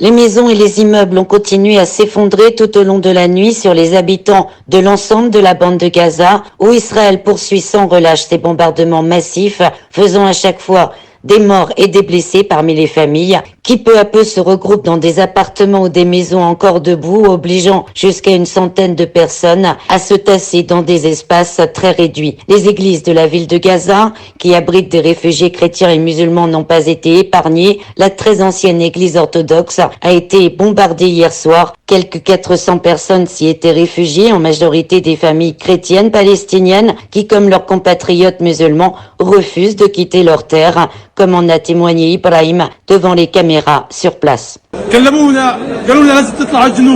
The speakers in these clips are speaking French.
Les maisons et les immeubles ont continué à s'effondrer tout au long de la nuit sur les habitants de l'ensemble de la bande de Gaza, où Israël poursuit sans relâche ses bombardements massifs, faisant à chaque fois des morts et des blessés parmi les familles, qui peu à peu se regroupent dans des appartements ou des maisons encore debout, obligeant jusqu'à une centaine de personnes à se tasser dans des espaces très réduits. Les églises de la ville de Gaza, qui abritent des réfugiés chrétiens et musulmans, n'ont pas été épargnées. La très ancienne église orthodoxe a été bombardée hier soir. Quelques 400 personnes s'y étaient réfugiées, en majorité des familles chrétiennes palestiniennes qui, comme leurs compatriotes musulmans, refusent de quitter leur terre, comme en a témoigné Ibrahim devant les caméras sur place.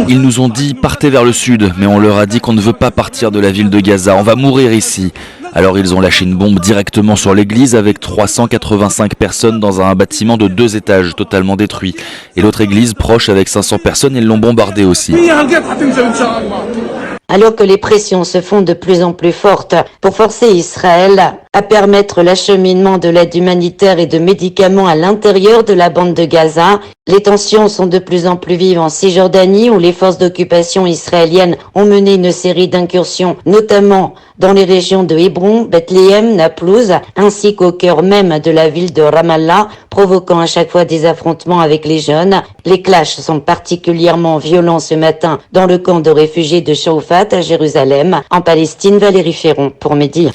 Ils nous ont dit partez vers le sud, mais on leur a dit qu'on ne veut pas partir de la ville de Gaza, on va mourir ici. Alors ils ont lâché une bombe directement sur l'église avec 385 personnes dans un bâtiment de 2 étages totalement détruit. Et l'autre église proche avec 500 personnes, ils l'ont bombardée aussi. Alors que les pressions se font de plus en plus fortes pour forcer Israël à permettre l'acheminement de l'aide humanitaire et de médicaments à l'intérieur de la bande de Gaza, les tensions sont de plus en plus vives en Cisjordanie, où les forces d'occupation israéliennes ont mené une série d'incursions, notamment dans les régions de Hébron, Bethléem, Naplouse, ainsi qu'au cœur même de la ville de Ramallah, provoquant à chaque fois des affrontements avec les jeunes. Les clashs sont particulièrement violents ce matin dans le camp de réfugiés de Shoufat à Jérusalem. En Palestine, Valérie Ferron pour Média.